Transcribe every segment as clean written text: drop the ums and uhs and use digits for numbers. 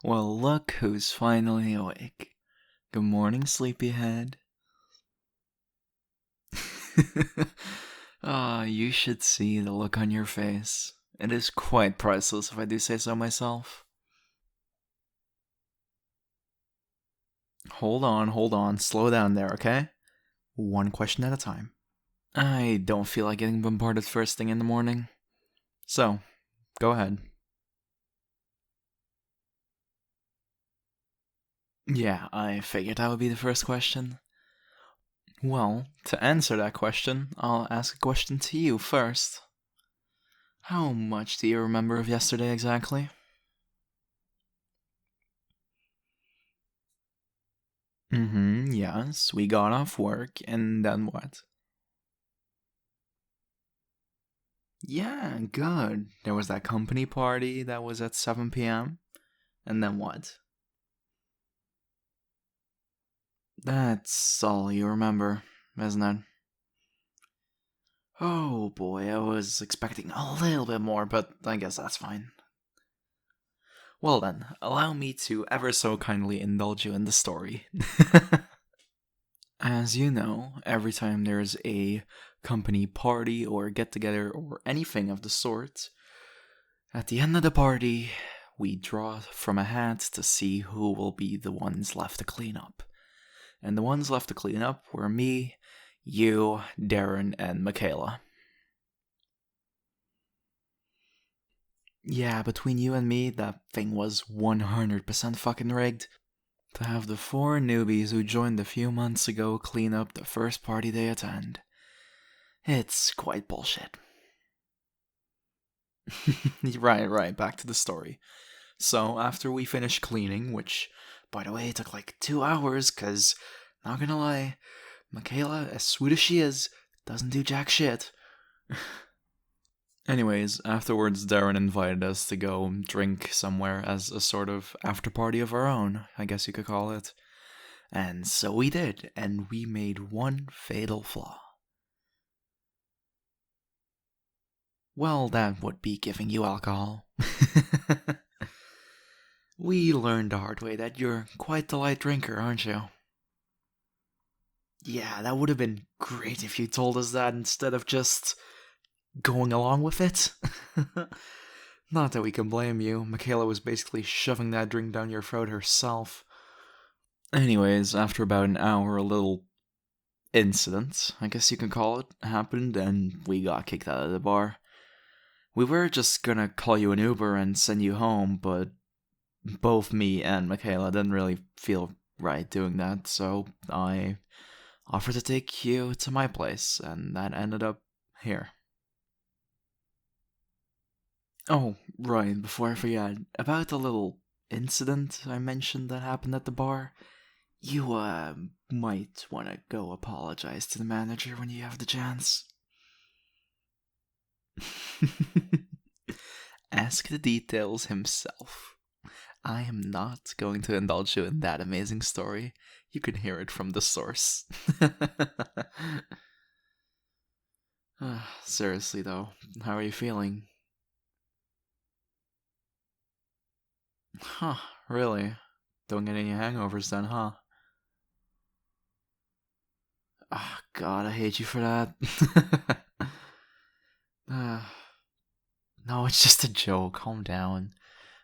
Well, look who's finally awake. Good morning, sleepyhead. Ah, you should see the look on your face. It is quite priceless, if I do say so myself. Hold on, slow down there, okay? One question at a time. I don't feel like getting bombarded first thing in the morning. So, go ahead. Yeah, I figured that would be the first question. Well, to answer that question, I'll ask a question to you first. How much do you remember of yesterday exactly? Yes, we got off work, and then what? Yeah, good. There was that company party that was at 7 p.m., and then what? That's all you remember, isn't it? Oh boy, I was expecting a little bit more, but I guess that's fine. Well then, allow me to ever so kindly indulge you in the story. As you know, every time there's a company party or get together or anything of the sort, at the end of the party, we draw from a hat to see who will be the ones left to clean up. And the ones left to clean up were me, you, Darren, and Michaela. Yeah, between you and me, that thing was 100% fucking rigged. To have the four newbies who joined a few months ago clean up the first party they attend. It's quite bullshit. Right, back to the story. So, after we finished cleaning, which, by the way, took like 2 hours, cause, not gonna lie, Michaela, as sweet as she is, doesn't do jack shit. Anyways, afterwards, Darren invited us to go drink somewhere as a sort of after party of our own, I guess you could call it. And so we did, and we made one fatal flaw. Well, that would be giving you alcohol. We learned the hard way that you're quite the light drinker, aren't you? Yeah, that would have been great if you told us that instead of just going along with it. Not that we can blame you. Michaela was basically shoving that drink down your throat herself. Anyways, after about an hour, a little incident, I guess you can call it, happened, and we got kicked out of the bar. We were just gonna call you an Uber and send you home, but both me and Michaela didn't really feel right doing that, so I offered to take you to my place, and that ended up here. Oh, right, before I forget, about the little incident I mentioned that happened at the bar, you, might want to go apologize to the manager when you have the chance. Ask the details himself. I am not going to indulge you in that amazing story. You can hear it from the source. Seriously, though, how are you feeling? Huh, really? Don't get any hangovers then, huh? Ah, God, I hate you for that. uh, no, it's just a joke. Calm down.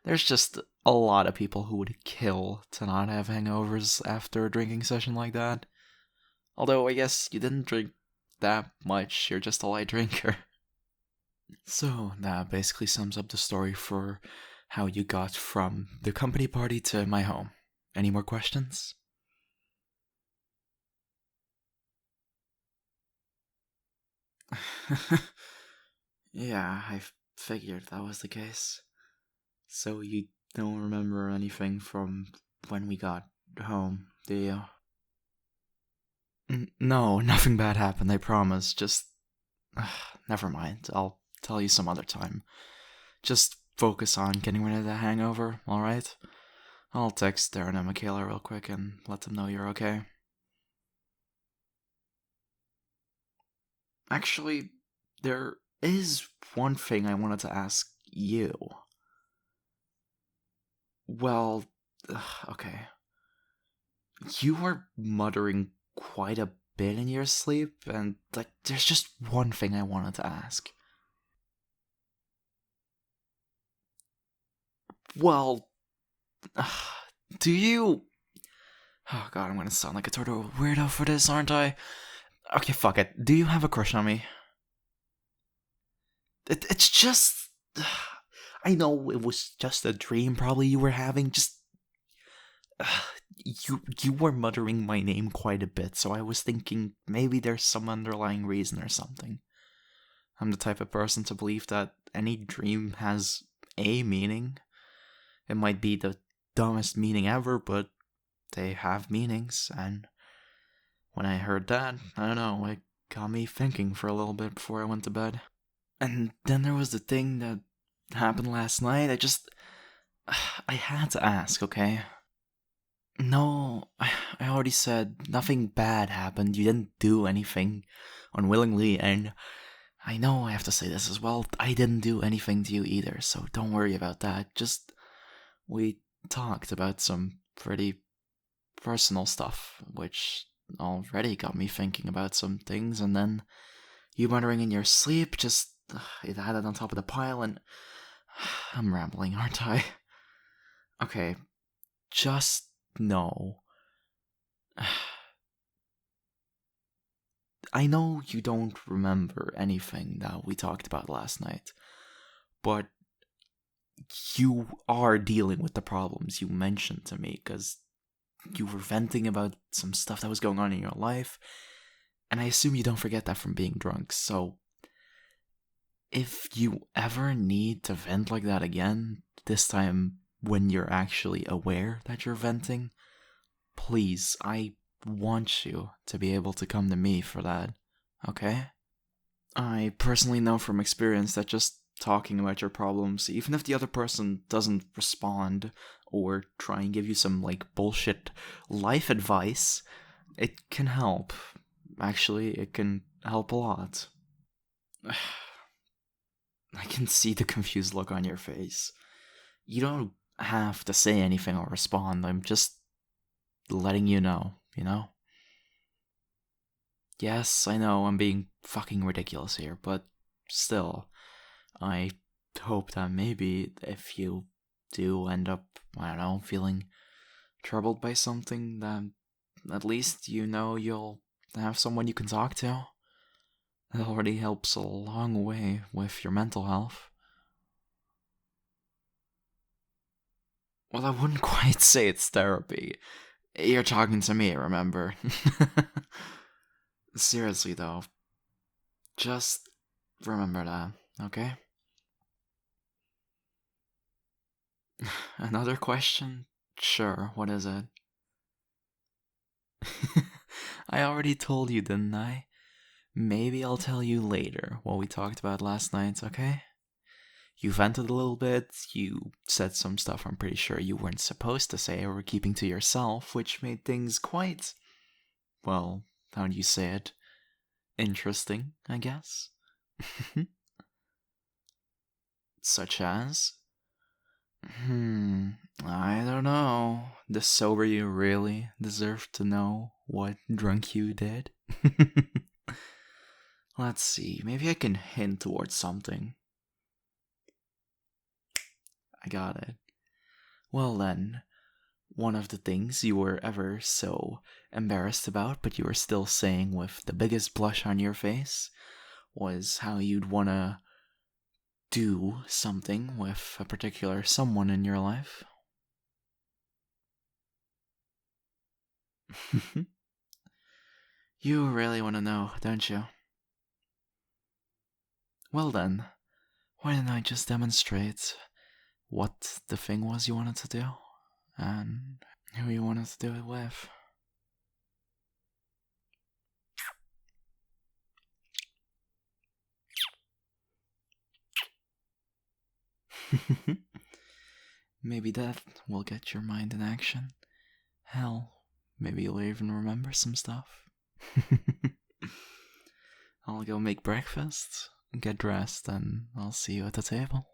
There's just a lot of people who would kill to not have hangovers after a drinking session like that. Although, I guess you didn't drink that much, you're just a light drinker. So, that basically sums up the story for how you got from the company party to my home. Any more questions? Yeah, I figured that was the case. So, you don't remember anything from when we got home, do you? No, nothing bad happened, I promise. Just. Never mind. I'll tell you some other time. Just focus on getting rid of the hangover, alright? I'll text Darren and Michaela real quick and let them know you're okay. Actually, there is one thing I wanted to ask you. Well, okay. You were muttering quite a bit in your sleep, and, like, there's just one thing I wanted to ask. Well, do you... Oh god, I'm gonna sound like a total weirdo for this, aren't I? Okay, fuck it. Do you have a crush on me? It's just... I know it was just a dream probably you were having, just... You were muttering my name quite a bit, so I was thinking maybe there's some underlying reason or something. I'm the type of person to believe that any dream has a meaning. It might be the dumbest meaning ever, but they have meanings, and when I heard that, I don't know, it got me thinking for a little bit before I went to bed. And then there was the thing that happened last night. I had to ask, okay? No, I already said nothing bad happened. You didn't do anything unwillingly, and I know I have to say this as well. I didn't do anything to you either, so don't worry about that. Just, we talked about some pretty personal stuff, which already got me thinking about some things, and then you muttering in your sleep just it added on top of the pile, and I'm rambling, aren't I? Okay, just know. I know you don't remember anything that we talked about last night, but you are dealing with the problems you mentioned to me, because you were venting about some stuff that was going on in your life, and I assume you don't forget that from being drunk, so if you ever need to vent like that again, this time when you're actually aware that you're venting, please, I want you to be able to come to me for that, okay? I personally know from experience that just talking about your problems, even if the other person doesn't respond or try and give you some, like, bullshit life advice, it can help. Actually, it can help a lot. I can see the confused look on your face. You don't have to say anything or respond, I'm just letting you know, you know? Yes, I know I'm being fucking ridiculous here, but still, I hope that maybe if you do end up, I don't know, feeling troubled by something, that at least you know you'll have someone you can talk to. It already helps a long way with your mental health. Well, I wouldn't quite say it's therapy. You're talking to me, remember? Seriously, though, just remember that, okay? Another question? Sure, what is it? I already told you, didn't I? Maybe I'll tell you later what we talked about last night, okay? You vented a little bit, you said some stuff I'm pretty sure you weren't supposed to say or were keeping to yourself, which made things quite, well, how do you say it? Interesting, I guess? Such as? I don't know. The sober you really deserve to know what drunk you did? Let's see, maybe I can hint towards something. I got it. Well then, one of the things you were ever so embarrassed about, but you were still saying with the biggest blush on your face, was how you'd wanna do something with a particular someone in your life. You really want to know, don't you? Well then, why didn't I just demonstrate what the thing was you wanted to do, and who you wanted to do it with? Maybe that will get your mind in action. Hell, maybe you'll even remember some stuff. I'll go make breakfast, get dressed, and I'll see you at the table.